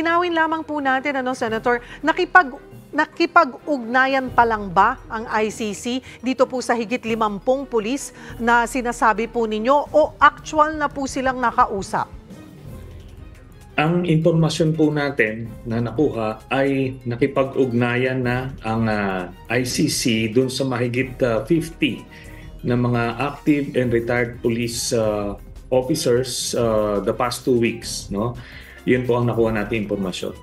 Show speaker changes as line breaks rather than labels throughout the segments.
Linawin lamang po natin, Senator, nakipag-ugnayan pa lang ba ang ICC dito po sa higit 50 pulis na sinasabi po ninyo o actual na po silang nakausap?
Ang impormasyon po natin na nakuha ay nakipag-ugnayan na ang ICC dun sa mahigit 50 na mga active and retired police officers the past 2 weeks. No? Yun po ang nakuha natin impormasyon.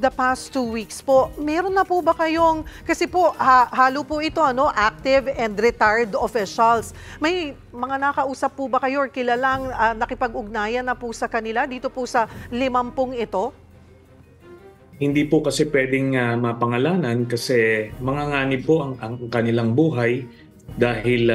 The past 2 weeks po, meron na po ba kayong, kasi po halo po ito, active and retired officials. May mga nakausap po ba kayo or kilalang nakipag-ugnayan na po sa kanila dito po sa 50 ito?
Hindi po kasi pwedeng mapangalanan kasi mangangani po ang kanilang buhay dahil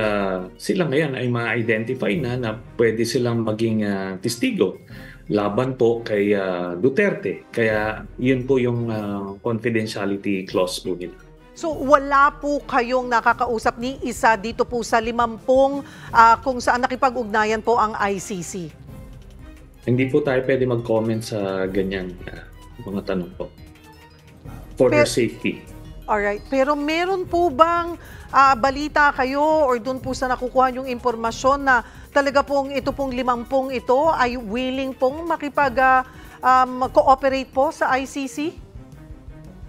sila ngayon ay ma-identify na pwede silang maging testigo laban po kay Duterte. Kaya yun po yung confidentiality clause po nila.
So wala po kayong nakakausap ni isa dito po sa 50 kung saan nakipag-ugnayan po ang ICC? Hindi
po tayo pwede mag-comment sa ganyan mga tanong po. For their safety.
Alright. Pero meron po bang balita kayo or doon po sa nakukuha yung impormasyon na talaga pong ito pong 50 ito ay willing pong makipag-cooperate po sa ICC?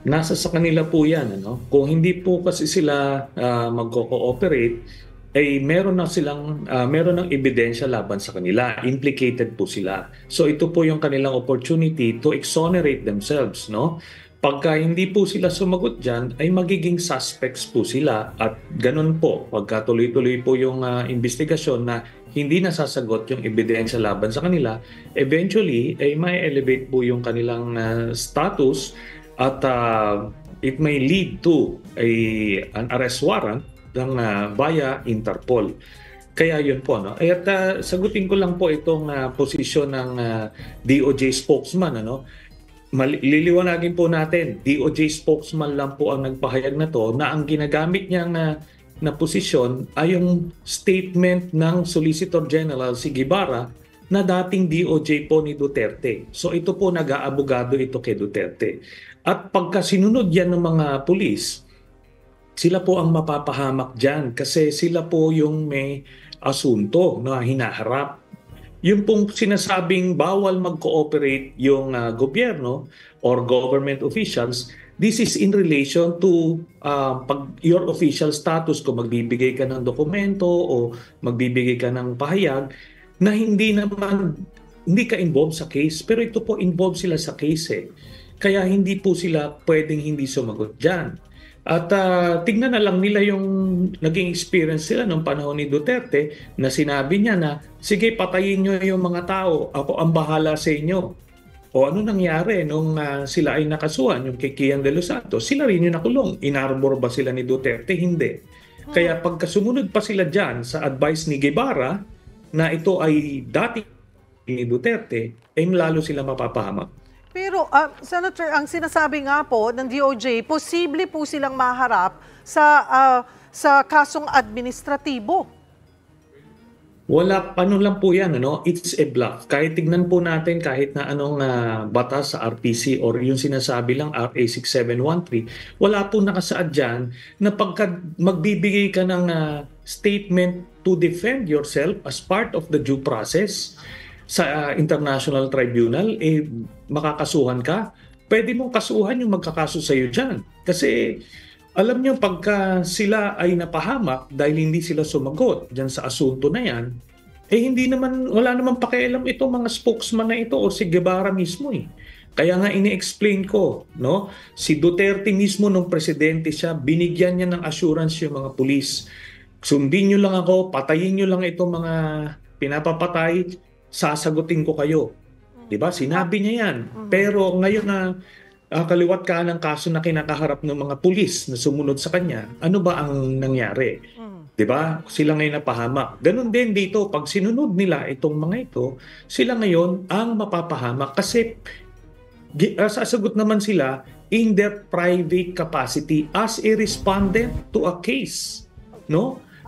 Nasa sa kanila po yan. Kung hindi po kasi sila mag-cooperate, ay meron ng ebidensya laban sa kanila. Implicated po sila. So ito po yung kanilang opportunity to exonerate themselves. Pagka hindi po sila sumagot dyan, ay magiging suspects po sila at ganun po, pagka tuloy-tuloy po yung investigasyon na hindi nasasagot yung ebidensya laban sa kanila, eventually ay may elevate po yung kanilang status at it may lead to an arrest warrant via Interpol. Kaya yun po. At sagutin ko lang po itong posisyon ng DOJ spokesman. Liliwanagin po natin, DOJ spokesman lang po ang nagpahayag na to na ang ginagamit niyang na posisyon ay yung statement ng Solicitor General si Guevara na dating DOJ po ni Duterte. So ito po nag-aabogado ito kay Duterte. At pagka sinunod yan ng mga pulis, sila po ang mapapahamak dyan kasi sila po yung may asunto na hinaharap. Yung pong sinasabing bawal mag-cooperate yung gobyerno or government officials, this is in relation to your official status, kung magbibigay ka ng dokumento o magbibigay ka ng pahayag na hindi ka involved sa case, pero ito po involved sila sa case. Kaya hindi po sila pwedeng hindi sumagot dyan. At tignan na lang nila yung naging experience sila nung panahon ni Duterte na sinabi niya na, sige, patayin nyo yung mga tao, ako ang bahala sa inyo. O ano nangyari nung sila ay nakasuhan, yung kay Kian de los Santos, sila rin yung nakulong. Inarbor ba sila ni Duterte? Hindi. Kaya pagka sumunod pa sila dyan sa advice ni Guevara na ito ay dati ni Duterte, ay lalo sila mapapahamak.
Pero, Senator, ang sinasabi nga po ng DOJ, posible po silang maharap sa kasong administratibo.
Ano lang po yan, it's a bluff. Kahit tignan po natin kahit na anong batas sa RPC or yung sinasabi lang RA 6713, wala po nakasaad dyan na pagka magbibigay ka ng statement to defend yourself as part of the due process sa International Tribunal, makakasuhan ka. Pwede mong kasuhan yung magkakaso sa iyo dyan. Kasi alam niyo, pagka sila ay napahamak dahil hindi sila sumagot dyan sa asunto na yan, wala naman pakialam itong mga spokesman na ito o si Guevara mismo. Kaya nga ini-explain ko, si Duterte mismo nung presidente siya, binigyan niya ng assurance yung mga pulis. Sundin niyo lang ako, patayin niyo lang itong mga pinapapatay, sasagutin ko kayo. Diba? Sinabi niya yan. Pero ngayon na kaliwat ka ng kaso na kinakaharap ng mga pulis na sumunod sa kanya, ano ba ang nangyari? Diba? Sila ngayon napahamak. Ganon din dito, pag sinunod nila itong mga ito, sila ngayon ang mapapahamak kasi sasagot naman sila in their private capacity as a respondent to a case.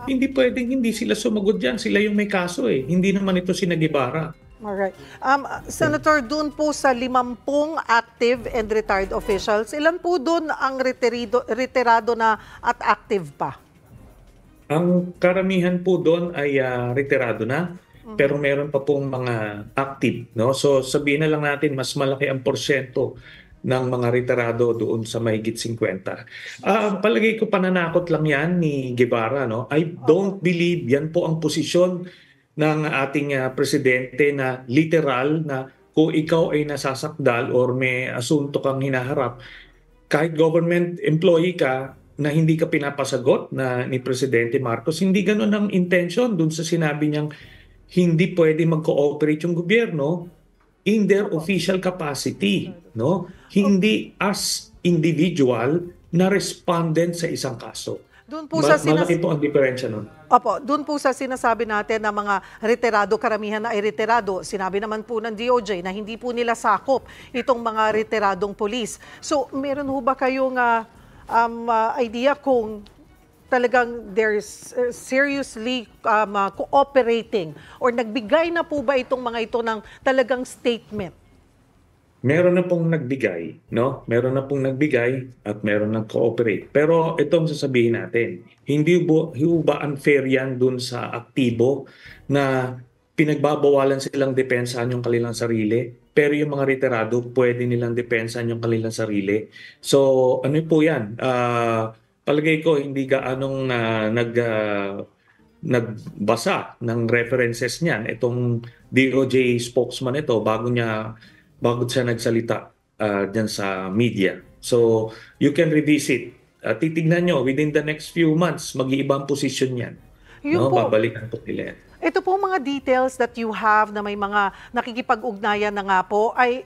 Hindi pwedeng hindi sila sumagot dyan. Sila yung may kaso. Hindi naman ito si Guevara.
Alright. Senator, dun po sa 50 active and retired officials, ilan po dun ang retirado na at active pa?
Ang karamihan po doon ay retirado na, pero meron pa pong mga active, no? So sabihin na lang natin mas malaki ang porsyento ng mga retirado doon sa mahigit 50. Palagay ko pananakot lang 'yan ni Guevara, no? I don't believe yan po ang posisyon ng ating presidente na literal na kung ikaw ay nasasakdal or may asunto kang hinaharap, kahit government employee ka na hindi ka pinapasagot na ni Presidente Marcos, hindi ganun ang intention dun sa sinabi niyang hindi pwede mag-cooperate yung gobyerno in their official capacity, no? Hindi as individual na respondent sa isang kaso.
Doon po sa
Malaki po ang diferensya nun.
Opo, doon po sa sinasabi natin na mga retirado, karamihan na ay retirado, sinabi naman po ng DOJ na hindi po nila sakop itong mga retiradong polis. So, meron ho ba kayong idea kung talagang they're seriously cooperating or nagbigay na po ba itong mga ito ng talagang statement?
Meron na pong nagbigay, no? Meron na pong nagbigay at meron na cooperate. Pero itong sasabihin natin, hindi ba unfair yan dun sa aktibo na pinagbabawalan silang depensahan yung kanilang sarili, pero yung mga retirado pwede nilang depensahan yung kanilang sarili. So ano po yan? Palagay ko hindi gaanong nagbasa ng references niyan itong DOJ spokesman ito bago siya nagsalita dyan sa media. So, you can revisit. Titignan nyo, within the next few months, mag-iibang posisyon yan.
Yun
No?
po.
Babalikan po nila yan.
Ito po mga details that you have na may mga nakikipag-ugnayan na nga po ay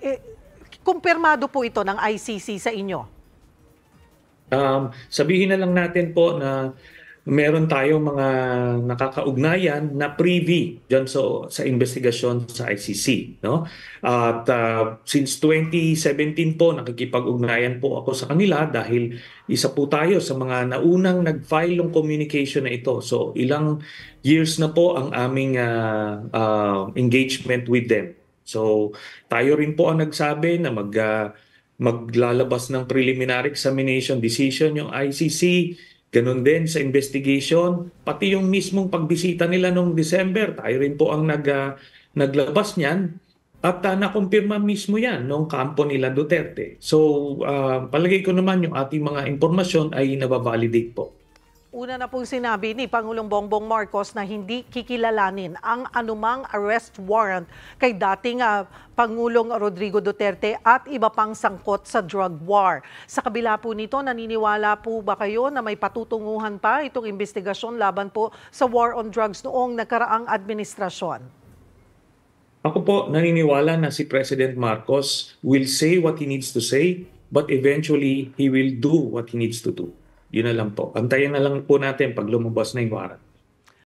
kumpirmado po ito ng ICC sa inyo?
Sabihin na lang natin po na meron tayong mga nakakaugnayan na privy dyan sa investigasyon sa ICC, no? At since 2017 po nakikipag-ugnayan po ako sa kanila dahil isa po tayo sa mga naunang nag-file ng communication na ito. So ilang years na po ang aming engagement with them. So tayo rin po ang nagsabi na maglalabas ng preliminary examination decision yung ICC. Ganun din sa investigation, pati yung mismong pagbisita nila noong December, tayo rin po ang naglabas niyan at nakumpirma mismo yan noong kampo nila Duterte. So palagay ko naman yung ating mga impormasyon ay nababalidate po.
Una na pong sinabi ni Pangulong Bongbong Marcos na hindi kikilalanin ang anumang arrest warrant kay dating Pangulong Rodrigo Duterte at iba pang sangkot sa drug war. Sa kabila po nito, naniniwala po ba kayo na may patutunguhan pa itong investigasyon laban po sa war on drugs noong nakaraang administrasyon?
Ako po naniniwala na si President Marcos will say what he needs to say, but eventually he will do what he needs to do. Yun na lang po. Antayin na lang po natin pag lumabas na yung warrant.